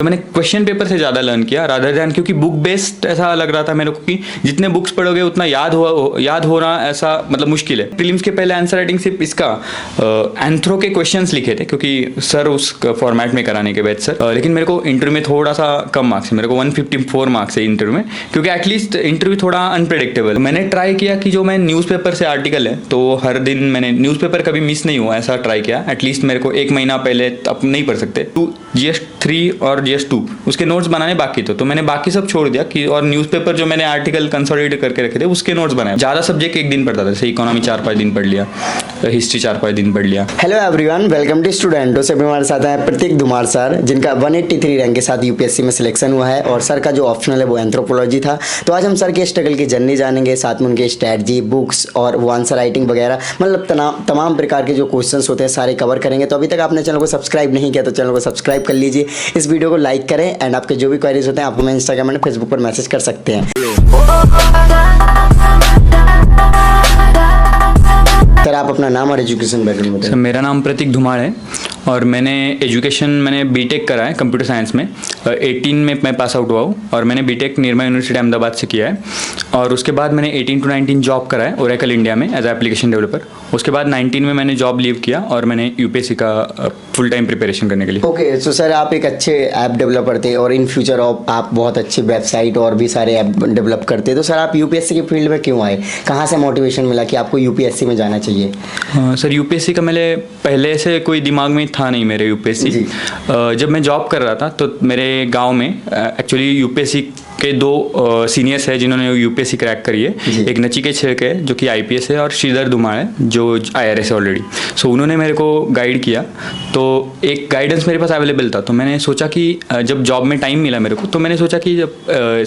तो मैंने question paper से ज़्यादा लर्न किया रादर दैन, क्योंकि बुक बेस्ड ऐसा लग रहा था मेरे को कि जितने बुक्स पढ़ोगे उतना याद होना ऐसा मतलब मुश्किल है। प्रीलिम्स के पहले आंसर राइटिंग सिर्फ इसका एंथ्रो के क्वेश्चंस लिखे थे, क्योंकि सर उस फॉर्मेट में कराने के बाद सर, लेकिन मेरे को इंटरव्यू में थोड़ा सा कम मार्क्स है, मेरे को 154 मार्क्स है इंटरव्यू में, क्योंकि एटलीस्ट इंटरव्यू थोड़ा अनप्रेडिक्टेबल। मैंने ट्राई किया कि जो मैं न्यूज़पेपर से आर्टिकल है तो हर दिन मैंने न्यूज़पेपर कभी मिस नहीं हुआ ऐसा ट्राई किया। एटलीस्ट मेरे को एक महीना पहले, अब नहीं पढ़ सकते, GS 3 और GS 2 उसके नोट्स बनाने बाकी थे, तो मैंने बाकी सब छोड़ दिया कि और न्यूज़पेपर जो मैंने आर्टिकल कंसोलिडेट करके रखे थे उसके नोट्स बनाए। ज़्यादा सब्जेक्ट एक दिन पढ़ता था, जैसे इकोनॉमी 4-5 दिन पढ़ लिया, हिस्ट्री 4-5 दिन पढ़ लिया। हेलो एवरीवन, वेलकम टू स्टूडेंटो से हमारे साथ हैं प्रतीक धुमार सर, जिनका 183 रैंक के साथ यूपीएससी में सिलेक्शन हुआ है और सर का जो ऑप्शनल है वो एंथ्रोपोलॉजी था। तो आज हम सर के स्ट्रगल की जर्नी जानेंगे, साथ में उनके स्ट्रैटेजी, बुक्स और वो आंसर राइटिंग वगैरह, मतलब तमाम प्रकार के जो क्वेश्चंस होते हैं सारे कवर करेंगे। तो अभी तक आपने चैनल को सब्सक्राइब नहीं किया तो चैनल को सब्सक्राइब कर लीजिए, इस वीडियो को लाइक करें एंड आपके जो भी क्वेरीज होते हैं आप हमें इंस्टाग्राम एंड फेसबुक पर मैसेज कर सकते हैं। सर आप अपना नाम और एजुकेशन बैकग्राउंड बताएं। सर मेरा नाम प्रतीक धुमार है और मैंने बीटेक करा है कंप्यूटर साइंस में। 18 में मैं पास आउट हुआ हूँ और मैंने बीटेक निर्मा यूनिवर्सिटी अहमदाबाद से किया है। और उसके बाद मैंने 18 to 19 जॉब करा है ओरेकल इंडिया में एज एप्लीकेशन डेवलपर। उसके बाद 19 में मैंने जॉब लीव किया और मैंने यूपीएससी का फुल टाइम प्रिपरेशन करने के लिए। ओके, तो सर आप एक अच्छे ऐप डेवलपर थे और इन फ्यूचर आप बहुत अच्छी वेबसाइट और भी सारे ऐप डेवलप करते, तो सर आप यूपीएससी के फील्ड में क्यों आए? कहाँ से मोटिवेशन मिला कि आपको यूपीएससी में जाना चाहिए? सर यूपीएससी का मेरे पहले से कोई दिमाग में था नहीं मेरे यूपीएससी। जब मैं जॉब कर रहा था तो मेरे गांव में एक्चुअली यूपीएससी के 2 सीनियर्स हैं जिन्होंने यूपीएससी क्रैक करी है। एक नचिकेत छिड़के है जो कि आईपीएस है और श्रीधर धुमार है जो आईआरएस है ऑलरेडी। सो उन्होंने मेरे को गाइड किया, तो एक गाइडेंस मेरे पास अवेलेबल था। तो मैंने सोचा कि जब जॉब में टाइम मिला मेरे को, तो मैंने सोचा कि जब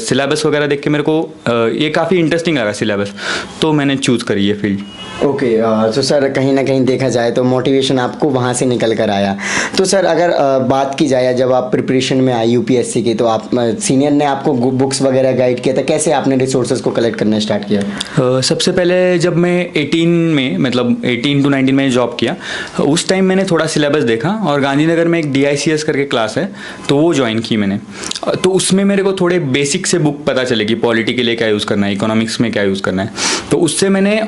सिलेबस वगैरह देख के मेरे को ये काफ़ी इंटरेस्टिंग लगा सिलेबस, तो मैंने चूज़ करी ये फील्ड। ओके, तो सर कहीं ना कहीं देखा जाए तो मोटिवेशन आपको वहाँ से निकल कर आया। तो सर अगर बात की जाए जब आप प्रिपरेशन में आए यूपीएससी की, तो आप सीनियर ने आपको बुक्स वगैरह गाइड किया था, कैसे आपने रिसोर्सेज को कलेक्ट करना स्टार्ट किया? सबसे पहले जब मैं 18 में मतलब 18 to 19 में जॉब किया, उस टाइम मैंने थोड़ा सिलेबस देखा और गांधीनगर में एक DICS करके क्लास है तो वो ज्वाइन की मैंने। तो उसमें मेरे को थोड़े बेसिक से बुक पता चलेगी, पॉलिटी के लिए क्या यूज़ करना है, इकोनॉमिक्स में क्या यूज़ करना है। तो उससे मैंने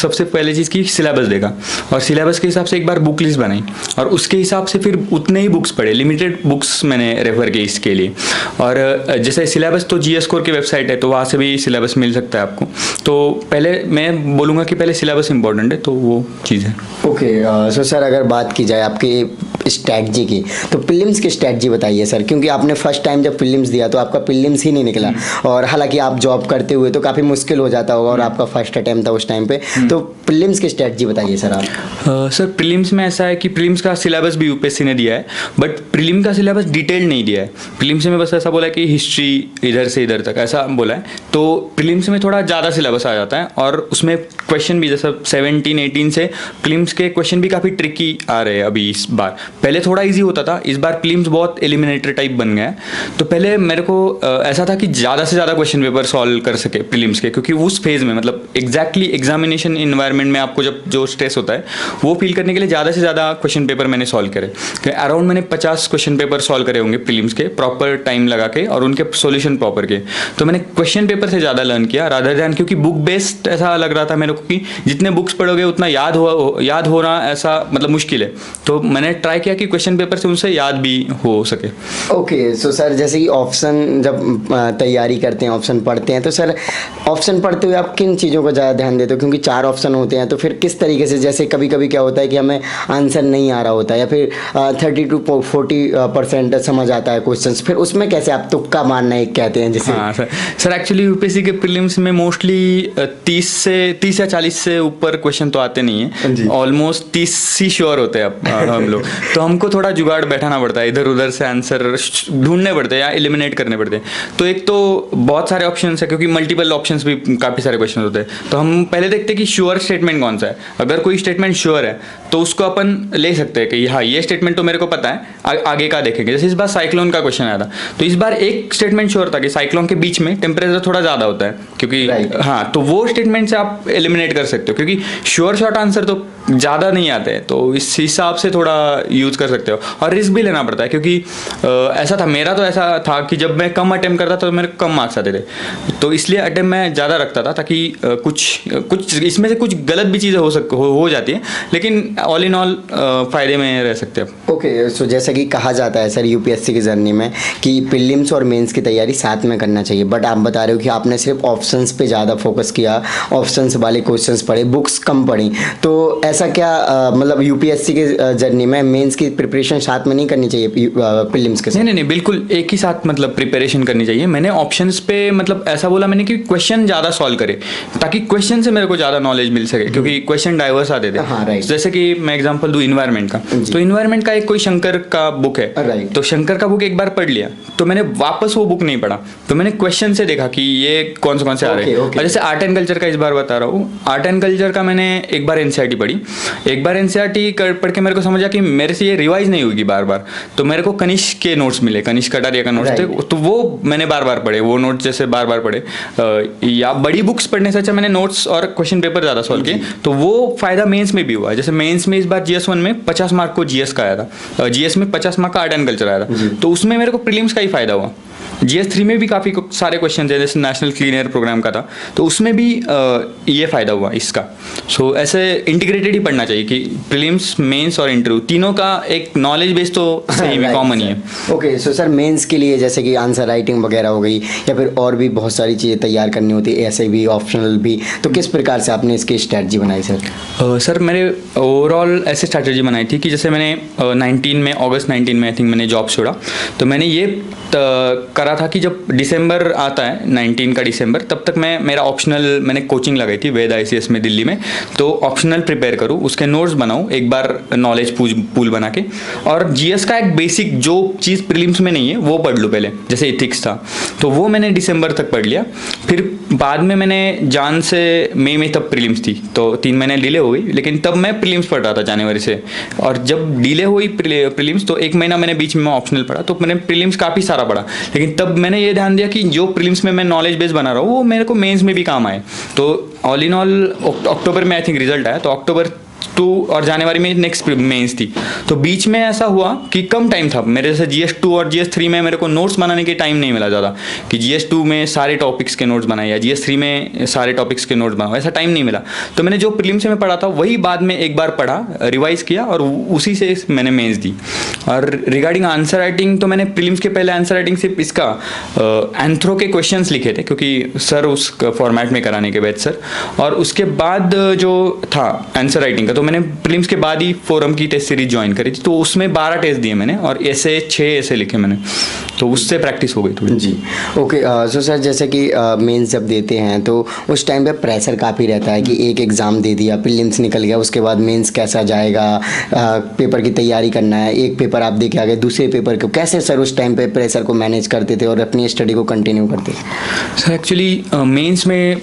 सबसे पहले चीज़ की सिलेबस देखा और सिलेबस के हिसाब से एक बार बुक लिस्ट बनाई और उसके हिसाब से फिर उतने ही बुक्स पढ़े, लिमिटेड बुक्स मैंने रेफर की इसके लिए। और जैसे सिलेबस तो GS स्कोर की वेबसाइट है तो वहाँ से भी सिलेबस मिल सकता है आपको। तो पहले मैं बोलूँगा कि पहले सिलेबस इंपॉर्टेंट है, तो वो चीज़ है। ओके, सो सर अगर बात की जाए आपकी स्ट्रैटेजी की, तो प्रीलिम्स की स्ट्रैटेजी बताइए सर, क्योंकि आपने फर्स्ट टाइम जब प्रीलिम्स दिया तो आपका प्रीलिम्स ही नहीं निकला और हालांकि आप जॉब करते हुए तो काफ़ी मुश्किल हो जाता होगा और आपका फर्स्ट अटैम्प्ट था उस टाइम पे, तो प्रीलिम्स की स्ट्रैटेजी बताइए सर आप। सर प्रीलिम्स में ऐसा है कि प्रीलिम्स का सिलेबस भी यूपीएससी ने दिया है, बट प्रीलिम का सिलेबस डिटेल नहीं दिया है। प्रीलिम्स में बस ऐसा बोला है कि हिस्ट्री इधर से इधर तक ऐसा बोला है। तो प्रीलिम्स में थोड़ा ज़्यादा सिलेबस आ जाता है और उसमें क्वेश्चन भी जैसा 17-18 से प्रीलिम्स के क्वेश्चन भी काफ़ी ट्रिकी आ रहे हैं अभी इस बार। पहले थोड़ा इजी होता था, इस बार प्रीलिम्स बहुत एलिमिनेटर टाइप बन गया है। तो पहले मेरे को ऐसा था कि ज़्यादा से ज़्यादा क्वेश्चन पेपर सॉल्व कर सके प्रीलिम्स के, क्योंकि उस फेज़ में मतलब एग्जैक्टली एग्जामिनेशन इन्वायरमेंट में आपको जब जो स्ट्रेस होता है वो फील करने के लिए ज़्यादा से ज़्यादा क्वेश्चन पेपर मैंने सॉल्व करे। अराउंड मैंने 50 क्वेश्चन पेपर सॉल्व करे होंगे प्रीलिम्स के, प्रॉपर टाइम लगा के और उनके सॉल्यूशन प्रॉपर के। तो मैंने क्वेश्चन पेपर से ज़्यादा लर्न किया रादर दैन, क्योंकि बुक बेस्ड ऐसा लग रहा था मेरे को कि जितने बुक्स पढ़ोगे उतना याद होना ऐसा मतलब मुश्किल है। तो मैंने ट्राई किया कि क्वेश्चन पेपर से उनसे याद भी हो सके। ओके, सो सर जैसे कि ऑप्शन जब तैयारी करते हैं, ऑप्शन पढ़ते हैं, तो सर ऑप्शन पढ़ते हुए आप किन चीज़ों को ज़्यादा ध्यान देते हो? क्योंकि 4 ऑप्शन होते हैं, तो फिर किस तरीके से, जैसे कभी कभी क्या होता है कि हमें आंसर नहीं आ रहा होता है या फिर 30 to 40% समझ आता है क्वेश्चन, फिर उसमें कैसे आप तुक्का मारना एक कहते हैं जिसे? हाँ सर एक्चुअली यूपीएससी के प्रीलिम्स में मोस्टली 30 या 40 से ऊपर क्वेश्चन तो आते नहीं है, ऑलमोस्ट 30 ही श्योर होते हैं हम लोग। तो हमको थोड़ा जुगाड़ बैठाना पड़ता है, इधर उधर से आंसर ढूंढने पड़ते हैं या एलिमिनेट करने पड़ते हैं। तो एक तो बहुत सारे ऑप्शन है, क्योंकि मल्टीपल ऑप्शन भी काफ़ी सारे क्वेश्चन होते हैं। तो हम पहले देखते हैं कि श्योर स्टेटमेंट कौन सा है। अगर कोई स्टेटमेंट श्योर है तो उसको अपन ले सकते हैं कि हाँ ये स्टेटमेंट तो मेरे को पता है, आगे का देखेंगे। जैसे इस बार साइक्लोन का क्वेश्चन आया था, तो इस बार एक स्टेटमेंट श्योर था कि साइक्लोन के बीच में टेम्परेचर थोड़ा ज़्यादा होता है, क्योंकि Right. हाँ, तो वो स्टेटमेंट से आप एलिमिनेट कर सकते हो, क्योंकि श्योर शॉर्ट आंसर तो ज़्यादा नहीं आते हैं, तो इस हिसाब से थोड़ा यूज़ कर सकते हो। और रिस्क भी लेना पड़ता है, क्योंकि ऐसा था, मेरा तो ऐसा था कि जब मैं कम अटेम्प्ट करता था तो मेरे को कम मार्क्स आते थे, तो इसलिए अटेम्प्ट मैं ज़्यादा रखता था, ताकि कुछ इसमें से कुछ गलत भी चीज़ें हो जाती हैं, लेकिन ऑल इन ऑल फ़ायदे में रह सकते हैं। ओके, सो जैसा कि कहा जाता है सर यूपीएससी की जर्नी में कि प्रीलिम्स और मेंस की तैयारी साथ में करना चाहिए, बट आप बता रहे हो कि आपने सिर्फ ऑप्शंस पे ज़्यादा फोकस किया, ऑप्शंस वाले क्वेश्चंस पढ़े, बुक्स कम पढ़ी, तो ऐसा क्या मतलब यूपीएससी की जर्नी में मेंस की प्रिपरेशन साथ में नहीं करनी चाहिए प्रीलिम्स के साथ? नहीं, बिल्कुल एक ही साथ मतलब प्रिपरेशन करनी चाहिए। मैंने ऑप्शंस पे मतलब ऐसा बोला मैंने कि क्वेश्चन ज़्यादा सॉल्व करे, ताकि क्वेश्चन से मेरे को ज़्यादा नॉलेज मिल सके, क्योंकि क्वेश्चन डाइवर्स आते थे। हाँ, right. जैसे कि मैं एग्जांपल दूं इन्वायरमेंट का, तो इन्वायरमेंट का एक कोई शंकर का बुक है, Right. तो शंकर का बुक एक बार पढ़ लिया, तो मैंने वापस वो बुक नहीं पढ़ा, तो मैंने क्वेश्चन से देखा कि ये कौन से आ रहे हैं। Okay. और जैसे आर्ट एंड कल्चर का इस बार बता रहा हूँ, आर्ट एंड कल्चर का मैंने एक बार एनसीईआरटी पढ़ी, एक बार एनसीईआरटी पढ़ के मेरे को समझा कि मेरे से ये रिवाइज नहीं होगी बार बार, तो मेरे को कनिष्क के नोट्स मिले, कनिष्क कटारिया का नोट्स थे, तो वो मैंने बार बार पढ़े, वो नोट्स जैसे बार बार पढ़े, या बड़ी बुक्स पढ़ने से अच्छा मैंने नोट्स और क्वेश्चन पेपर ज़्यादा सॉल्व किए, तो वो फायदा मेंस में भी हुआ। जैसे मेंस में इस बार जीएस 1 में 50 मार्क को जीएस का आया था, जीएस में 50 मार्क का आर्ट एंड कल्चर आया था, तो उसमें मेरे को प्रीलिम्स का ही फायदा हुआ। जीएस 3 में भी काफ़ी सारे क्वेश्चन थे, जैसे नेशनल क्लीन एयर प्रोग्राम का था, तो उसमें भी ये फ़ायदा हुआ इसका। सो ऐसे इंटीग्रेटेड ही पढ़ना चाहिए कि प्रीलिम्स, मेंस और इंटरव्यू तीनों का एक नॉलेज बेस तो सही में कॉमन ही है। ओके, सो सर मेंस के लिए जैसे कि आंसर राइटिंग वगैरह हो गई, या फिर और भी बहुत सारी चीज़ें तैयार करनी होती है, ऐसे भी ऑप्शनल भी, तो किस प्रकार से आपने इसकी स्ट्रैटेजी बनाई सर? सर मैंने ओवरऑल ऐसे स्ट्रैटेजी बनाई थी कि जैसे मैंने 19 में, अगस्त 19 में आई थिंक मैंने जॉब छोड़ा, तो मैंने ये करा था कि जब दिसंबर आता है 19 का दिसंबर, तब तक मेरा ऑप्शनल मैंने कोचिंग लगाई थी वेद आईसीएस में दिल्ली में, तो ऑप्शनल प्रिपेयर करूँ, उसके नोट्स बनाऊँ एक बार नॉलेज पूल बना के, और जीएस का एक बेसिक जो चीज़ प्रीलिम्स में नहीं है वो पढ़ लूँ पहले, जैसे इथिक्स था, तो वो मैंने दिसंबर तक पढ़ लिया। फिर बाद में मैंने जान से मई में तब प्रीलिम्स थी, तो 3 महीने डिले हो गई, लेकिन तब मैं प्रीलिम्स पढ़ रहा था जनवरी से, और जब डिले हुई प्रीलिम्स तो 1 महीना मैंने बीच में ऑप्शनल पढ़ा, तो मैंने प्रीलिम्स काफ़ी सारा पढ़ा, लेकिन तब मैंने ये ध्यान दिया कि जो प्रीलिम्स में मैं नॉलेज बेस बना रहा हूँ वो मेरे को मेंस में भी काम आए। तो ऑल इन ऑल अक्टूबर में आई थिंक रिजल्ट आया, तो अक्टूबर 2 और जनवरी में नेक्स्ट मेंस थी, तो बीच में ऐसा हुआ कि कम टाइम था मेरे, जैसे जीएस 2 और जीएस 3 में मेरे को नोट्स बनाने के टाइम नहीं मिला ज़्यादा, कि जीएस 2 में सारे टॉपिक्स के नोट्स बनाए या जीएस 3 में सारे टॉपिक्स के नोट्स बनाओ, ऐसा टाइम नहीं मिला, तो मैंने जो प्रीलिम्स में पढ़ा था वही बाद में एक बार पढ़ा, रिवाइज किया, और उसी से मैंने मेंस दी। और रिगार्डिंग आंसर राइटिंग, तो मैंने प्रीलिम्स के पहले आंसर राइटिंग सिर्फ इसका एंथ्रो के क्वेश्चंस लिखे थे, क्योंकि सर उस फॉर्मेट में कराने के बाद सर, और उसके बाद जो था आंसर राइटिंग का, तो मैंने प्रीलिम्स के बाद ही फोरम की टेस्ट सीरीज ज्वाइन करी थी, तो उसमें 12 टेस्ट दिए मैंने, और ऐसे 6 ऐसे लिखे मैंने, तो उससे प्रैक्टिस हो गई थोड़ी। जी, ओके, सो सर जैसे कि मेंस जब देते हैं तो उस टाइम पे प्रेशर काफ़ी रहता है कि एक एग्ज़ाम दे दिया, प्रीलिम्स निकल गया, उसके बाद मेंस कैसा जाएगा, पेपर की तैयारी करना है, एक पेपर आप दे के आ गए, दूसरे पेपर को कैसे सर उस टाइम पे प्रेशर को मैनेज करते थे और अपनी स्टडी को कंटिन्यू करते थे? सर एक्चुअली मेंस में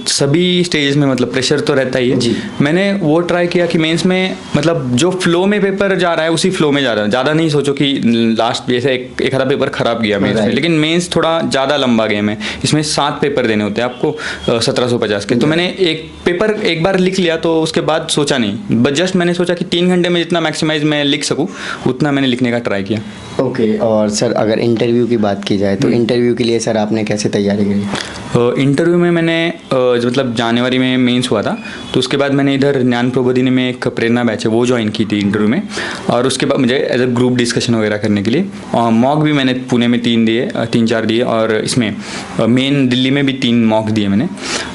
सभी स्टेजेस में मतलब प्रेशर तो रहता ही है जी। मैंने वो ट्राई किया कि मेंस में मतलब जो फ्लो में पेपर जा रहा है उसी फ्लो में जा रहा है, ज़्यादा नहीं सोचो कि लास्ट जैसे एक आधा पेपर खराब गया मेंस में, लेकिन मेंस थोड़ा ज़्यादा लंबा गेम है, इसमें 7 पेपर देने होते हैं आपको 1750 के, तो मैंने एक पेपर एक बार लिख लिया, तो उसके बाद सोचा नहीं, बस जस्ट मैंने सोचा कि 3 घंटे में जितना मैक्सिमाइज मैं लिख सकूँ उतना मैंने लिखने का ट्राई किया। ओके, और सर अगर इंटरव्यू की बात की जाए तो इंटरव्यू के लिए सर आपने कैसे तैयारी करी? इंटरव्यू में मैंने मतलब जनवरी में मेंस हुआ था, तो उसके बाद मैंने इधर ज्ञान प्रबोधिनी में एक प्रेरणा बैच है वो ज्वाइन की थी इंटरव्यू में, और उसके बाद मुझे एज अ ग्रुप डिस्कशन वगैरह करने के लिए, और मॉक भी मैंने पुणे में 3-4 दिए, और इसमें मेन दिल्ली में भी 3 मॉक दिए मैंने,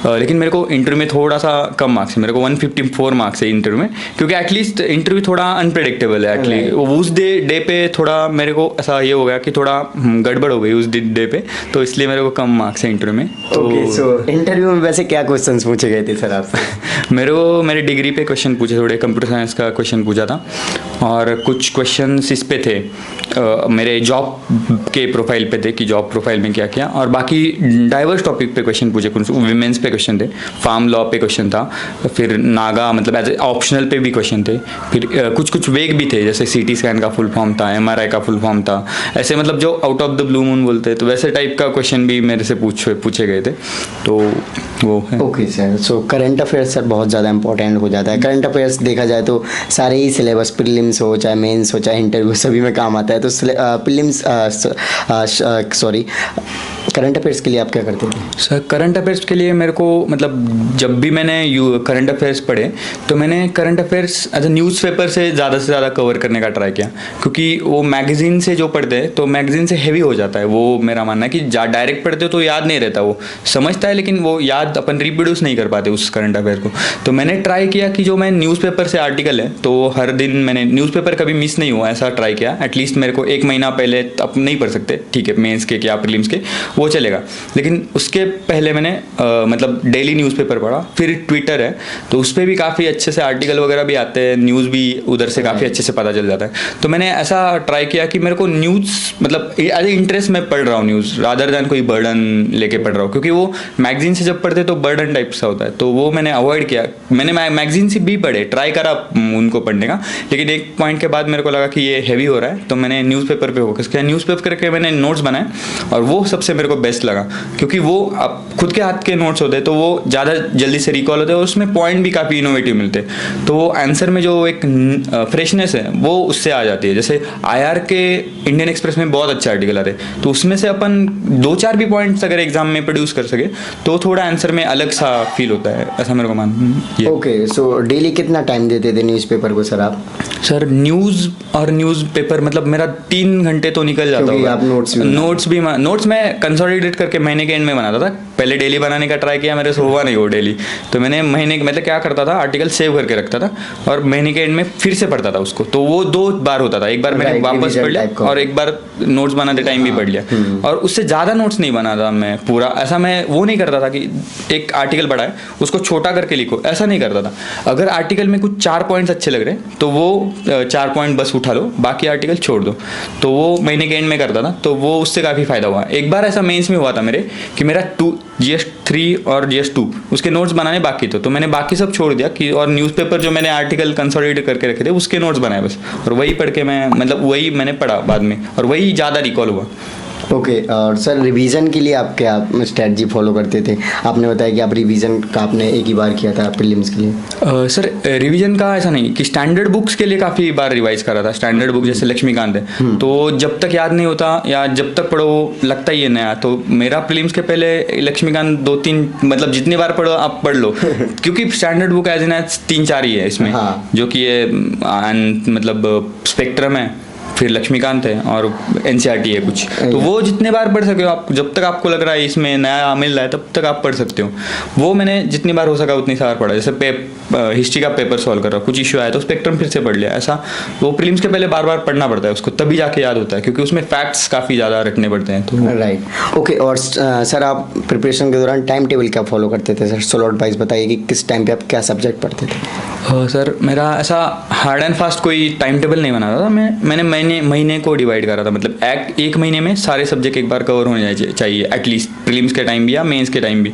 लेकिन मेरे को इंटरव्यू में थोड़ा सा कम मार्क्स है, मेरे को 154 मार्क्स है इंटरव्यू में, क्योंकि एटलीस्ट इंटरव्यू थोड़ा अनप्रेडिक्टेबल है एक्चुअली, उस डे पे थोड़ा मेरे को ऐसा ये हो गया कि थोड़ा गड़बड़ हो गई उस डे पे, तो इसलिए मेरे को कम मार्क्स है इंटरव्यू में। ओके, सो इंटरव्यू में वैसे क्या क्वेश्चंस पूछे गए थे सर आपसे? मेरे डिग्री पे क्वेश्चन पूछे, थोड़े कंप्यूटर साइंस का क्वेश्चन पूछा था, और कुछ क्वेश्चन इस पे थे मेरे जॉब के प्रोफाइल पे थे कि जॉब प्रोफाइल में क्या किया, और बाकी डाइवर्स टॉपिक पे क्वेश्चन पूछे, कुछ विमेंस पे क्वेश्चन थे, फार्म लॉ पे क्वेश्चन था, फिर नागा मतलब एज ऑप्शनल पे भी क्वेश्चन थे, फिर कुछ कुछ वेग भी थे, जैसे सीटी स्कैन का फुल फॉर्म था, एमआरआई का फुल फॉर्म था, ऐसे मतलब जो out of the blue moon बोलते हैं, तो वैसे टाइप का क्वेश्चन भी मेरे से पूछे गए थे, तो वो है। Okay sir, so current affairs sir बहुत ज़्यादा इंपॉर्टेंट हो जाता है। करंट अफेयर्स देखा जाए तो सारे ही सिलेबस, प्रीलिम्स हो चाहे मेंस हो चाहे इंटरव्यू, सभी में काम आता है। तो प्रीलिम्स सॉरी करंट अफेयर्स के लिए आप क्या करते थे सर? करंट अफेयर्स के लिए मेरे को मतलब जब भी मैंने करंट अफेयर्स पढ़े तो मैंने current affairs as a newspaper से ज़्यादा कवर करने का ट्राई किया, क्योंकि वो मैगज़ीन से जो पढ़ते हैं तो मैगज़ीन से हैवी हो जाता है, वो मेरा मानना है कि डायरेक्ट पढ़ते हो तो याद नहीं रहता, वो समझता है लेकिन वो याद अपन रिप्रोड्यूस नहीं कर पाते उस करंट अफेयर को। तो मैंने ट्राई किया कि जो मैं न्यूज़पेपर से आर्टिकल है तो हर दिन मैंने न्यूज़पेपर कभी मिस नहीं हुआ ऐसा ट्राई किया। एटलीस्ट मेरे को 1 महीना पहले, अब नहीं पढ़ सकते ठीक है मेंस के या प्रीलिम्स के, वो चलेगा, लेकिन उसके पहले मैंने मतलब डेली न्यूज़पेपर पढ़ा। फिर ट्विटर है तो उस पर भी काफ़ी अच्छे से आर्टिकल वगैरह भी आते हैं, न्यूज़ भी उधर से काफ़ी अच्छे से पता चल जाता है। तो मैंने ऐसा ट्राई किया कि मेरे को न्यूज़ मतलब एज ए इंटरेस्ट मैं पढ़ रहा हूँ न्यूज़, रादर दैन कोई बर्डन लेके पढ़ रहा हूँ, क्योंकि वो मैगजीन से जब पढ़ते तो बर्डन टाइप सा होता है, तो वो मैंने अवॉइड किया। मैंने मैगजीन से भी पढ़े, ट्राई करा उनको पढ़ने का, लेकिन एक पॉइंट के बाद मेरे को लगा कि ये हैवी हो रहा है, तो मैंने न्यूज़पेपर पे फोकस किया। न्यूज़पेपर करके मैंने नोट्स बनाए और वो सबसे मेरे को बेस्ट लगा, क्योंकि वो अब खुद के हाथ के नोट्स होते हैं तो वो ज़्यादा जल्दी से रिकॉल होते हैं और उसमें पॉइंट भी काफ़ी इनोवेटिव मिलते हैं, तो वो आंसर में जो एक फ्रेशनेस है वो उससे आ जाती है। जैसे IR के इंडियन एक्सप्रेस में बहुत अच्छे आर्टिकल आते हैं, तो उसमें से अपन 2-4 भी पॉइंट्स अगर एग्जाम में प्रोड्यूस कर सके तो थोड़ा आंसर में अलग सा फील होता है, ऐसा मेरे को मानना है। ओके, सो डेली कितना टाइम देते थे न्यूज़पेपर को सर आप? सर न्यूज़ और न्यूज़पेपर मतलब मेरा 3 घंटे तो निकल जाता होगा। आप नोट्स मैं कंसोलिडेट करके महीने के एंड में बनाता था। पहले डेली बनाने का ट्राई किया, मेरे से हुआ नहीं वो डेली, तो मैंने महीने मतलब क्या करता था, आर्टिकल सेव करके रखता था और महीने के एंड में फिर से पढ़ता था उसको, तो वो 2 बार होता था। एक बार मैंने वापस पढ़ लिया और एक बार नोट्स बनाते टाइम भी पढ़ लिया, और उससे ज़्यादा नोट्स नहीं बनाता मैं पूरा। ऐसा मैं वो नहीं करता था कि एक आर्टिकल पढ़ा है उसको छोटा करके लिखो, ऐसा नहीं करता था। अगर आर्टिकल में कुछ 4 पॉइंट्स अच्छे लग रहे तो वो 4 पॉइंट बस उठा लो, बाकी आर्टिकल छोड़ दो, तो वो महीने के एंड में करता था, तो वो उससे काफ़ी फायदा हुआ। एक बार ऐसा मेंस में हुआ था मेरे कि मेरा GS3 और GS2 उसके नोट्स बनाने बाकी थे, तो मैंने बाकी सब छोड़ दिया कि और न्यूज़पेपर जो मैंने आर्टिकल कंसोलिडेट करके रखे थे उसके नोट्स बनाए बस, और वही पढ़ के मैं मतलब वही मैंने पढ़ा बाद में और वही ज़्यादा रिकॉल हुआ। ओके, और सर रिवीजन के लिए आप क्या स्ट्रेटजी फॉलो करते थे? आपने बताया कि आप रिवीजन का आपने एक ही बार किया था प्रीलिम्स के लिए। सर रिवीजन का ऐसा नहीं कि स्टैंडर्ड बुक्स के लिए काफ़ी बार रिवाइज करा था। स्टैंडर्ड बुक जैसे लक्ष्मीकांत है तो जब तक याद नहीं होता या जब तक पढ़ो लगता ही है नया, तो मेरा प्रीलिम्स के पहले लक्ष्मीकांत 2-3 मतलब जितनी बार पढ़ो आप पढ़ लो क्योंकि स्टैंडर्ड बुक एज एन 3-4 ही है इसमें, जो कि ये मतलब स्पेक्ट्रम है, फिर लक्ष्मीकांत है और NCERT है कुछ, तो वो जितने बार पढ़ सके हो आप, जब तक आपको लग रहा है इसमें नया मिल रहा है तब तक आप पढ़ सकते हो। वो मैंने जितनी बार हो सका उतनी बार पढ़ा। जैसे हिस्ट्री का पेपर सॉल्व कर रहा हूँ, कुछ इशू आया तो स्पेक्ट्रम फिर से पढ़ लिया, ऐसा। वो प्रीलिम्स के पहले बार बार पढ़ना पड़ता है उसको, तभी जाके याद होता है, क्योंकि उसमें फैक्ट्स काफ़ी ज़्यादा रखने पड़ते हैं। तो राइट, ओके। और सर आप प्रिपरेशन के दौरान टाइम टेबल क्या फॉलो करते थे सर? स्लॉट वाइज बताइए कि किस टाइम पे आप क्या सब्जेक्ट पढ़ते थे? सर मेरा ऐसा हार्ड एंड फास्ट कोई टाइम टेबल नहीं बनाता था। मैंने महीने को डिवाइड करा था, मतलब एक महीने में सारे सब्जेक्ट एक बार कवर होने चाहिए एटलीस्ट, प्रीलिम्स के टाइम भी या मेंस के टाइम भी,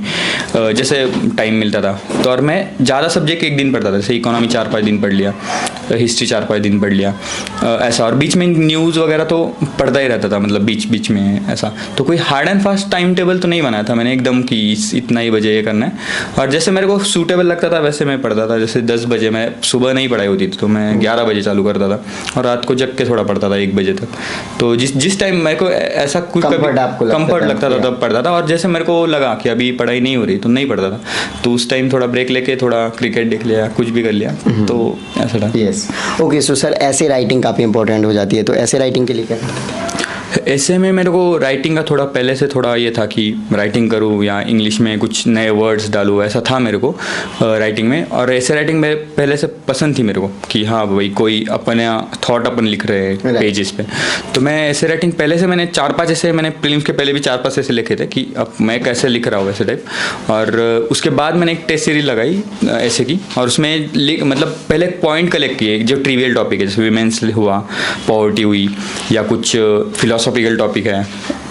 जैसे टाइम मिलता था। तो और मैं ज़्यादा सब्जेक्ट एक दिन पढ़ता था, जैसे इकोनॉमी 4-5 दिन पढ़ लिया, हिस्ट्री 4-5 दिन पढ़ लिया, ऐसा। और बीच में न्यूज़ वगैरह तो पढ़ता ही रहता था, मतलब बीच में ऐसा। तो कोई hard and fast time table तो नहीं बनाया था मैंने एकदम कि इतना ही बजे ये करना है, और जैसे मेरे को सूटेबल लगता था वैसे मैं पढ़ता था। जैसे 10 बजे मैं सुबह नहीं पढ़ाई होती थी तो मैं 11 बजे चालू करता था और रात को जग के थोड़ा पढ़ता था 1 बजे तक। तो जिस टाइम मेरे को ऐसा कुछ कंफर्ट लगता था तब पढ़ता था, और जैसे मेरे को लगा कि अभी पढ़ाई नहीं हो रही तो नहीं पढ़ता था, तो उस टाइम थोड़ा ब्रेक लेके थोड़ा क्रिकेट देख लिया, कुछ भी कर लिया, तो ऐसा था। Yes, okay. सो सर ऐसे राइटिंग काफ़ी इंपॉर्टेंट हो जाती है, तो ऐसे राइटिंग के लिए क्या करते थे? ऐसे में मेरे को राइटिंग का थोड़ा पहले से थोड़ा ये था कि राइटिंग करूँ या इंग्लिश में कुछ नए वर्ड्स डालूँ, ऐसा था मेरे को राइटिंग में। और ऐसे राइटिंग में पहले से पसंद थी मेरे को कि हाँ भाई कोई अपने थॉट अपन लिख रहे हैं पेजेस पे। तो मैं ऐसे राइटिंग पहले से मैंने 4-5 ऐसे, मैंने प्रीलिम्स के पहले भी 4-5 ऐसे लिखे थे कि अब मैं कैसे लिख रहा हूँ ऐसे टाइप। और उसके बाद मैंने एक टेस्ट सीरीज लगाई ऐसे की, और उसमें मतलब पहले पॉइंट कलेक्ट किए जो ट्रिवियल टॉपिक है, जैसे विमेंस हुआ, पॉवर्टी हुई, या कुछ फिलोसॉफिकल टॉपिक है,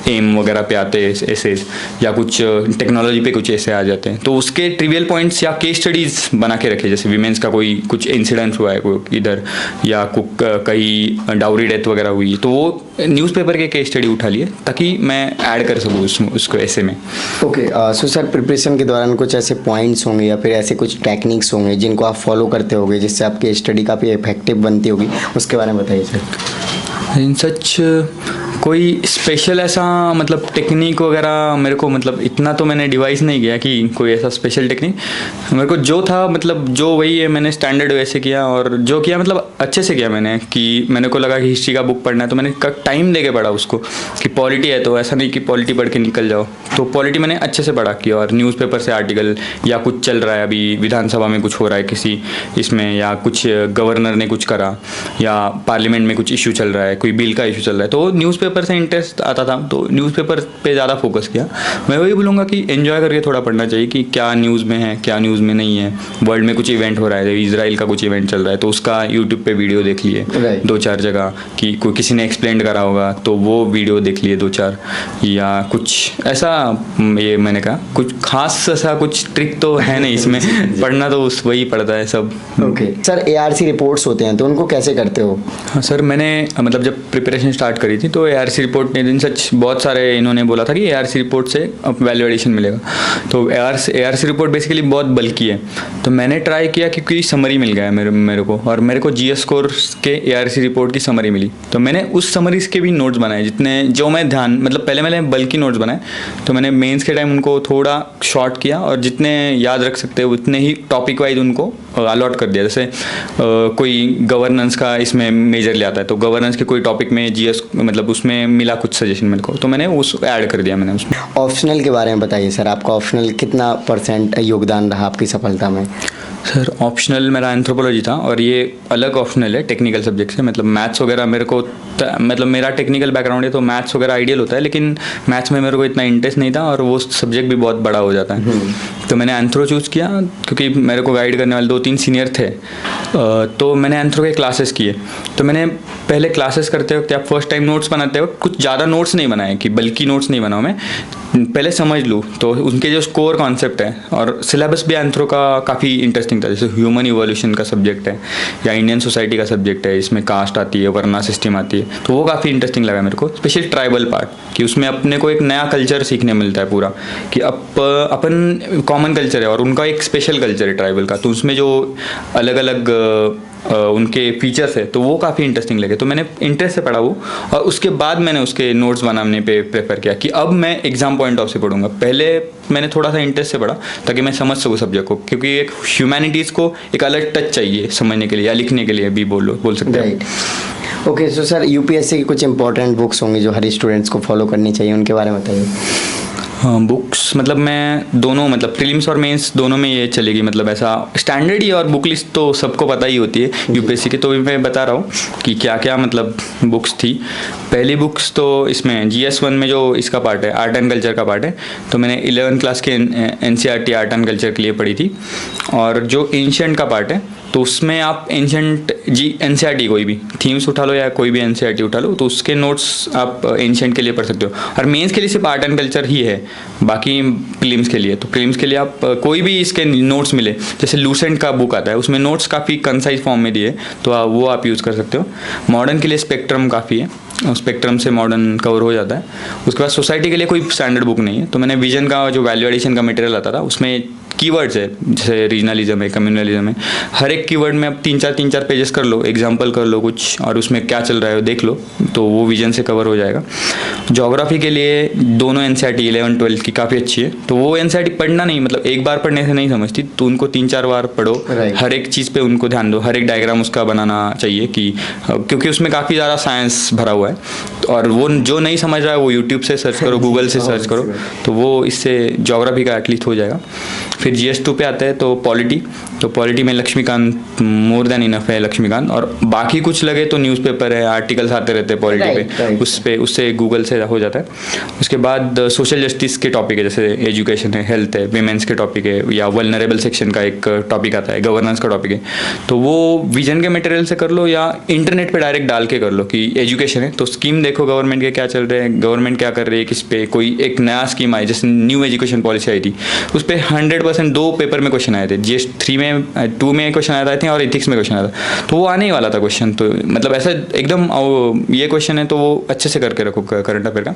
एम वगैरह पे आते हैं ऐसे, या कुछ टेक्नोलॉजी पे कुछ ऐसे आ जाते हैं, तो उसके ट्रिवियल पॉइंट्स या केस स्टडीज़ बना के रखे। जैसे विमेंस का कोई कुछ इंसिडेंट हुआ है कोई इधर, या कहीं डाउरी डेथ वगैरह हुई, तो वो न्यूज़पेपर के केस स्टडी उठा लिए ताकि मैं ऐड कर सकूँ उसको ऐसे में। ओके, सो सर प्रिपरेशन के दौरान कुछ ऐसे पॉइंट्स होंगे या फिर ऐसे कुछ टेक्निक्स होंगे जिनको आप फॉलो करते होंगे जिससे आपकी स्टडी काफ़ी इफेक्टिव बनती होगी, उसके बारे में बताइए सर। इन सच कोई स्पेशल ऐसा मतलब टेक्निक वगैरह मेरे को, मतलब इतना तो मैंने डिवाइस नहीं किया कि कोई ऐसा स्पेशल टेक्निक। मेरे को जो था मतलब जो वही है, मैंने स्टैंडर्ड वैसे किया, और जो किया मतलब अच्छे से किया मैंने। कि मैंने को लगा कि हिस्ट्री का बुक पढ़ना है तो मैंने टाइम दे के पढ़ा उसको, कि पॉलिटी है तो ऐसा नहीं कि पॉलिटी पढ़ के निकल जाओ, तो पॉलिटी मैंने अच्छे से पढ़ा किया। और न्यूज़पेपर से आर्टिकल, या कुछ चल रहा है अभी विधानसभा में कुछ हो रहा है किसी इसमें, या कुछ गवर्नर ने कुछ करा, या पार्लियामेंट में कुछ इशू चल रहा है, कोई बिल का इशू चल रहा है, तो न्यूज़पेपर से इंटरेस्ट आता था तो न्यूज़पेपर पे ज़्यादा फोकस किया। मैं वही बोलूँगा कि एंजॉय करके थोड़ा पढ़ना चाहिए कि क्या न्यूज़ में है, क्या न्यूज़ में नहीं है। वर्ल्ड में कुछ इवेंट हो रहा है, इजराइल का कुछ इवेंट चल रहा है तो उसका यूट्यूब पे वीडियो देख लिए 2-4 जगह, कि कोई किसी ने एक्सप्लेन करा होगा तो वो वीडियो देख लिए 2-4, या कुछ ऐसा। ये मैंने कहा कुछ खास ऐसा कुछ ट्रिक तो है नहीं इसमें, पढ़ना तो वही पड़ता है सब। ओके सर, ARC रिपोर्ट्स होते हैं तो उनको कैसे करते हो? हाँ सर, मैंने मतलब जब प्रिपरेशन स्टार्ट करी थी तो ARC रिपोर्ट ने दिन सच बहुत सारे इन्होंने बोला था कि ARC रिपोर्ट से अब वैल्यूएडिशन मिलेगा। तो ARC रिपोर्ट बेसिकली बहुत बल्कि है, तो मैंने ट्राई किया क्योंकि समरी मिल गया मेरे को, और मेरे को GS कोर्स के ARC रिपोर्ट की समरी मिली, तो मैंने उस समरीज के भी नोट्स बनाए जितने जो मैं ध्यान मतलब पहले मैंने बल्कि नोट्स बनाए, तो मैंने मेंस के टाइम उनको थोड़ा शॉर्ट किया और जितने याद रख सकते हैं उतने ही टॉपिक वाइज उनको अलॉट कर दिया। जैसे कोई गवर्नेंस का इसमें मेजर ले आता है तो गवर्नेंस के कोई टॉपिक में GS मतलब उसमें मिला कुछ सजेशन मेरे को, तो मैंने उस ऐड कर दिया मैंने उसमें। ऑप्शनल के बारे में बताइए सर, आपका ऑप्शनल कितना % योगदान रहा आपकी सफलता में? सर ऑप्शनल मेरा एंथ्रोपोलॉजी था, और ये अलग ऑप्शनल है टेक्निकल सब्जेक्ट से। मतलब मैथ्स वगैरह मेरे को मतलब मेरा टेक्निकल बैकग्राउंड है तो मैथ्स वगैरह आइडियल होता है, लेकिन मैथ्स में मेरे को इतना इंटरेस्ट नहीं था और वो सब्जेक्ट भी बहुत बड़ा हो जाता है। तो मैंने एंथ्रो चूज़ किया क्योंकि मेरे को गाइड करने वाले 2-3 सीनियर थे, तो मैंने एंथ्रो के क्लासेस किए। तो मैंने पहले क्लासेस करते वक्त या फर्स्ट टाइम नोट्स बनाते वक्त कुछ ज़्यादा नोट्स नहीं बनाए, कि बल्कि नोट्स नहीं बनाऊँ मैं, पहले समझ लूँ तो उनके जो कोर कॉन्सेप्ट है। और सिलेबस भी एंथ्रो का काफ़ी इंटरेस्टिंग था, जैसे ह्यूमन इवोल्यूशन का सब्जेक्ट है या इंडियन सोसाइटी का सब्जेक्ट है, इसमें कास्ट आती है, वर्ना सिस्टम आती है, तो वो काफ़ी इंटरेस्टिंग लगा मेरे को। स्पेशली ट्राइबल पार्ट, कि उसमें अपने को एक नया कल्चर सीखने मिलता है पूरा, कि अपन कॉमन कल्चर है और उनका एक स्पेशल कल्चर है ट्राइबल का, तो उसमें जो अलग अलग उनके फीचर्स है तो वो काफ़ी इंटरेस्टिंग लगे। तो मैंने इंटरेस्ट से पढ़ा वो, और उसके बाद मैंने उसके नोट्स बनाने पे प्रेफर किया कि अब मैं एग्जाम पॉइंट ऑफ से पढ़ूंगा। पहले मैंने थोड़ा सा इंटरेस्ट से पढ़ा ताकि मैं समझ सकूँ सब्जेक्ट को, क्योंकि एक ह्यूमैनिटीज़ को एक अलग टच चाहिए समझने के लिए या लिखने के लिए भी बोल सकते हैं। ओके, सो सर UPSC की कुछ इंपॉर्टेंट बुक्स होंगी जो हर स्टूडेंट्स को फॉलो करनी चाहिए, उनके बारे में बताइए। हाँ, बुक्स मतलब मैं दोनों मतलब प्रीलिम्स और मेंस दोनों में ये चलेगी, मतलब ऐसा स्टैंडर्ड ही, और बुक लिस्ट तो सबको पता ही होती है UPSC की, तो भी मैं बता रहा हूँ कि क्या क्या मतलब बुक्स थी। पहली बुक्स तो इसमें GS1 में जो इसका पार्ट है आर्ट एंड कल्चर का पार्ट है, तो मैंने 11th क्लास के NCERT आर्ट एंड कल्चर के लिए पढ़ी थी। और जो एंशिएंट का पार्ट है तो उसमें आप एंशिएंट NCERT कोई भी थीम्स उठा लो या कोई भी NCERT उठा लो, तो उसके नोट्स आप एंशिएंट के लिए पढ़ सकते हो। और मेंस के लिए सिर्फ आर्ट एंड कल्चर ही है, बाकी प्रीलिम्स के लिए, तो प्रीलिम्स के लिए आप कोई भी इसके नोट्स मिले, जैसे लूसेंट का बुक आता है उसमें नोट्स काफ़ी कंसाइज फॉर्म में दिए, तो वो आप यूज़ कर सकते हो। मॉडर्न के लिए स्पेक्ट्रम काफ़ी है, स्पेक्ट्रम से मॉडर्न कवर हो जाता है। उसके बाद सोसाइटी के लिए कोई स्टैंडर्ड बुक नहीं है, तो मैंने विजन का जो वैल्यू एडिशन का मटेरियल आता था उसमें कीवर्ड्स है, जैसे रीजनलिज्म है, कम्युनलिज्म है, हर एक कीवर्ड में आप 3-4 पेजेस कर लो, एग्जांपल कर लो कुछ, और उसमें क्या चल रहा है देख लो, तो वो विजन से कवर हो जाएगा। ज्योग्राफी के लिए दोनों NCERT 11-12 की काफ़ी अच्छी है, तो वो NCERT पढ़ना नहीं, मतलब एक बार पढ़ने से नहीं समझती, तो उनको 3-4 बार पढ़ो, हर एक चीज़ पे उनको ध्यान दो, हर एक डायग्राम उसका बनाना चाहिए, कि क्योंकि उसमें काफ़ी ज़्यादा साइंस भरा हुआ है। और वो जो नहीं समझ रहा है वो यूट्यूब से सर्च करो, गूगल से सर्च करो, तो वो इससे ज्योग्राफी का एटलीस्ट हो जाएगा। फिर GS2 पे आते हैं तो पॉलिटी, तो पॉलिटी में लक्ष्मीकांत मोर देन इनफ है लक्ष्मीकांत, और बाकी कुछ लगे तो न्यूज़पेपर है, आर्टिकल्स आते रहते हैं पॉलिटी पे, उस पे उससे गूगल से हो जाता है। उसके बाद सोशल जस्टिस के टॉपिक है, जैसे एजुकेशन है, हेल्थ है, विमेंस के टॉपिक है, या वल्नरेबल सेक्शन का एक टॉपिक आता है, गवर्नेंस का टॉपिक है, तो वो विजन के मटेरियल से कर लो या इंटरनेट पे डायरेक्ट डाल के कर लो कि एजुकेशन है तो स्कीम देखो गवर्नमेंट के क्या चल रहे हैं, गवर्नमेंट क्या कर रही है, किस पे कोई एक नया स्कीम आई, जैसे न्यू एजुकेशन पॉलिसी आई थी, उस पर 100% 2 पेपर में क्वेश्चन आए थे, GS3 में 2 में क्वेश्चन आया था और एथिक्स में क्वेश्चन आया था, तो वो आने ही वाला था क्वेश्चन। तो मतलब ऐसा एकदम ये क्वेश्चन है तो वो अच्छे से करके रखो करंट अफेयर का।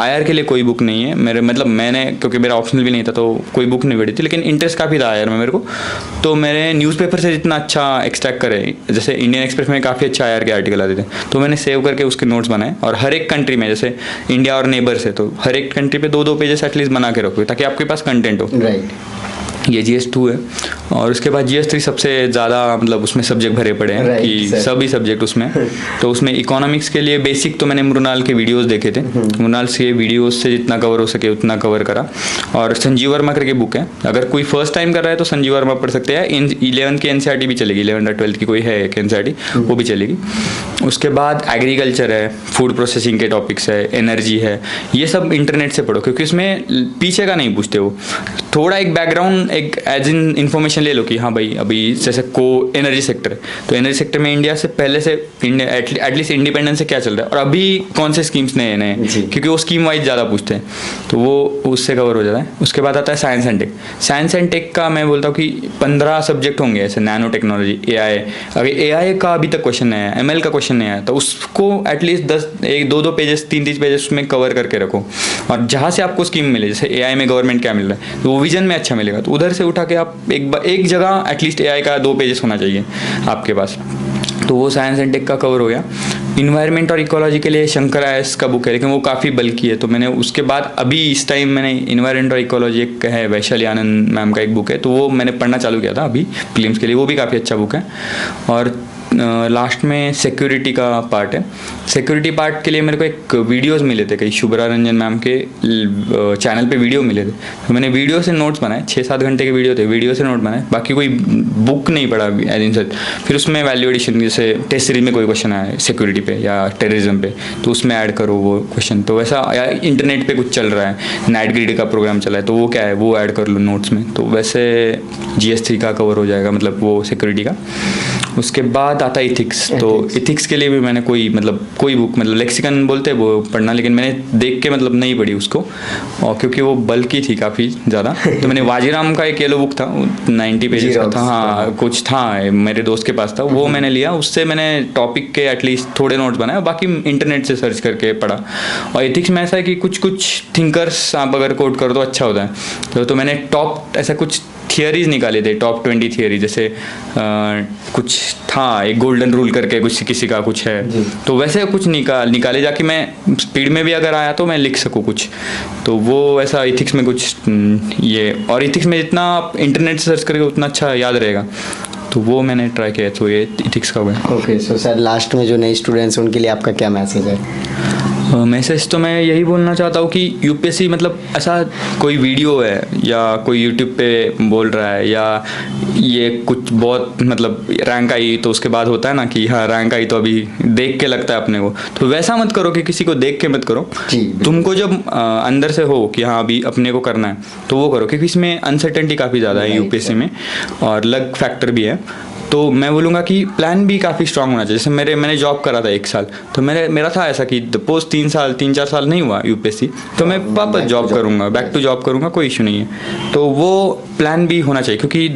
IR के लिए कोई बुक नहीं है मेरे, मतलब मैंने, क्योंकि मेरा ऑप्शनल भी नहीं था तो कोई बुक नहीं पढ़ी थी, लेकिन इंटरेस्ट काफ़ी था IR में मेरे को, तो मेरे न्यूज़पेपर से जितना अच्छा एक्सट्रैक्ट करे, जैसे इंडियन एक्सप्रेस में काफ़ी अच्छा IR के आर्टिकल आते थे, तो मैंने सेव करके उसके नोट्स बनाए, और हर एक कंट्री में, जैसे इंडिया और नेबर्स है तो हर एक कंट्री पे 2-2 पेजेस एटलीस्ट बना के रखो ताकि आपके पास कंटेंट हो। राइट। ये GS2 है, और उसके बाद GS3 सबसे ज़्यादा मतलब उसमें सब्जेक्ट भरे पड़े हैं कि सभी सब्जेक्ट उसमें, तो उसमें इकोनॉमिक्स के लिए बेसिक तो मैंने मृणाल के वीडियोस देखे थे, मृणाल के वीडियोस से जितना कवर हो सके उतना कवर करा, और संजीव वर्मा करके बुक है, अगर कोई फर्स्ट टाइम कर रहा है तो संजीव वर्मा पढ़ सकते हैं, 11th की NCERT भी चलेगी, 11th और 12th की कोई है एक NCERT वो भी चलेगी। उसके बाद एग्रीकल्चर है, फूड प्रोसेसिंग के टॉपिक्स है, एनर्जी है, ये सब इंटरनेट से पढ़ो क्योंकि उसमें पीछे का नहीं पूछते, वो थोड़ा एक बैकग्राउंड एक एज इन इन्फॉर्मेशन ले लो कि हाँ भाई अभी जैसे को एनर्जी सेक्टर है, तो एनर्जी सेक्टर में इंडिया से पहले से एटलीस्ट इंडिपेंडेंस से क्या चल रहा है, और अभी कौन से स्कीम्स नए नए, क्योंकि वो स्कीम वाइज ज़्यादा पूछते हैं, तो वो उससे कवर हो जाता है। उसके बाद आता है science and tech. Science and tech का मैं बोलता हूँ कि 15 सब्जेक्ट होंगे, ऐसे नैनो टेक्नोलॉजी, AI, अगर AI का अभी तक क्वेश्चन नहीं आया, ML का क्वेश्चन नहीं आया, तो उसको एटलीस्ट 2-2 पेजेस 3-3 पेजेस में कवर करके रखो, और जहाँ से आपको स्कीम मिले, जैसे AI में गवर्नमेंट क्या मिल रहा है तो वो विजन में अच्छा मिलेगा, तो उधर से उठा के आप एक जगह एटलीस्ट AI का 2 पेजेस होना चाहिए आपके पास, तो वो साइंस एंड टेक का कवर हो गया। इन्वायरमेंट और इकोलॉजी के लिए शंकर IAS का बुक है, लेकिन वो काफ़ी बल्कि है, तो मैंने उसके बाद अभी इस टाइम मैंने इन्वायरमेंट और इकोलॉजी एक है, वैशाली आनंद मैम का एक बुक है, तो वो मैंने पढ़ना चालू किया था अभी प्रीलिम्स के लिए, वो भी काफ़ी अच्छा बुक है। और लास्ट में सिक्योरिटी का पार्ट है। सिक्योरिटी पार्ट के लिए मेरे को एक वीडियोस मिले थे, कई शुभ्रा रंजन मैम के चैनल पे वीडियो मिले थे, तो मैंने वीडियो से नोट्स बनाए, 6-7 घंटे के वीडियो थे, वीडियो से नोट बनाए, बाकी कोई बुक नहीं पढ़ा एज इन सच। फिर उसमें वैल्यू एडिशन, जैसे टेस्ट सीरीज में कोई क्वेश्चन आया सिक्योरिटी पे या टेररिज्म पे, तो उसमें ऐड करो वो क्वेश्चन, तो वैसा, या इंटरनेट पे कुछ चल रहा है, नाइट ग्रिड का प्रोग्राम चला है, तो वो क्या है वो ऐड कर लो नोट्स में, तो वैसे GS3 का कवर हो जाएगा, मतलब वो सिक्योरिटी का। उसके बाद आता है इथिक्स, तो इथिक्स के लिए भी मैंने कोई बुक, मतलब लेक्सिकन बोलते हैं वो पढ़ना, लेकिन मैंने देख के मतलब नहीं पढ़ी उसको, और क्योंकि वो बल्कि थी काफ़ी ज़्यादा, तो मैंने वाजीराम का एक येलो बुक था 90 पेजेस का था, हाँ कुछ था मेरे दोस्त के पास था, वो मैंने लिया, उससे मैंने टॉपिक के एटलीस्ट थोड़े नोट्स बनाए, बाकी इंटरनेट से सर्च करके पढ़ा। और इथिक्स में ऐसा है कि कुछ थिंकर्स आप अगर कोट करो तो अच्छा होता है, तो मैंने टॉप ऐसा कुछ थियरीज निकाले थे, टॉप 20 थियरी, जैसे कुछ था एक गोल्डन रूल करके कुछ किसी का कुछ है, तो वैसे कुछ निकाले जाके मैं स्पीड में भी अगर आया तो मैं लिख सकूँ कुछ, तो वो ऐसा इथिक्स में कुछ ये, और इथिक्स में जितना आप इंटरनेट से सर्च करेंगे उतना अच्छा याद रहेगा, तो वो मैंने ट्राई किया, तो ये इथिक्स का हुआ। ओके, सो सर लास्ट में जो नए स्टूडेंट्स उनके लिए आपका क्या मैसेज है? मैसेज तो मैं यही बोलना चाहता हूँ कि UPSC मतलब ऐसा कोई वीडियो है या कोई यूट्यूब पे बोल रहा है या ये कुछ बहुत मतलब रैंक आई तो उसके बाद होता है ना कि हाँ रैंक आई तो अभी देख के लगता है अपने को, तो वैसा मत करो कि किसी को देख के मत करो, तुमको जब अंदर से हो कि हाँ अभी अपने को करना है तो वो करो, क्योंकि इसमें अनसर्टेनिटी काफ़ी ज़्यादा है UPSC में, और लक फैक्टर भी है। तो मैं बोलूँगा कि प्लान भी काफ़ी स्ट्रांग होना चाहिए। जैसे मैंने जॉब करा था 1 साल, तो मेरा था ऐसा कि पोस्ट 3-4 साल नहीं हुआ UPSC, तो मैं वापस जॉब करूँगा, बैक टू जॉब करूँगा, कोई इशू नहीं है। तो वो प्लान भी होना चाहिए, क्योंकि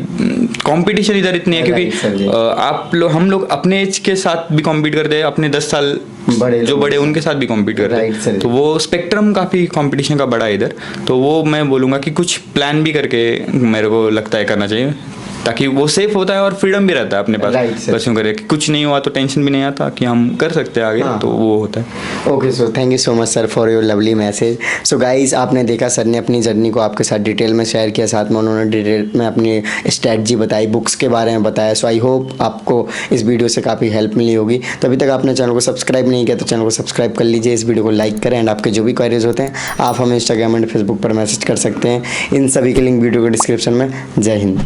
कंपटीशन इधर इतनी है, क्योंकि हम लोग अपने एज के साथ भी कॉम्पीट करते हैं, अपने 10 साल जो बड़े उनके साथ भी कॉम्पीट करते हैं, तो वो स्पेक्ट्रम काफ़ी कंपटीशन का बड़ा है इधर। तो वो मैं बोलूँगा कि कुछ प्लान भी करके मेरे को लगता है करना चाहिए। ताकि वो सेफ होता है और फ्रीडम भी रहता है अपने पास Right, sir. परस्यू करे, कि कुछ नहीं हुआ तो टेंशन भी नहीं आता कि हम कर सकते हैं आगे, हाँ. तो वो होता है। Okay so thank you so much sir for your lovely message. So guys, आपने देखा सर ने अपनी जर्नी को आपके साथ डिटेल में शेयर किया, साथ में उन्होंने डिटेल में अपनी स्ट्रैटेजी बताई, बुक्स के बारे में बताया। सो आई होप आपको इस वीडियो से काफ़ी हेल्प मिली होगी। तो अभी तक आपने चैनल को सब्सक्राइब नहीं किया तो चैनल को सब्सक्राइब कर लीजिए, इस वीडियो को लाइक करें, एंड आपके जो भी क्वेरीज होते हैं आप हमें इंस्टाग्राम एंड फेसबुक पर मैसेज कर सकते हैं। इन सभी के लिंक वीडियो के डिस्क्रिप्शन में। जय हिंद।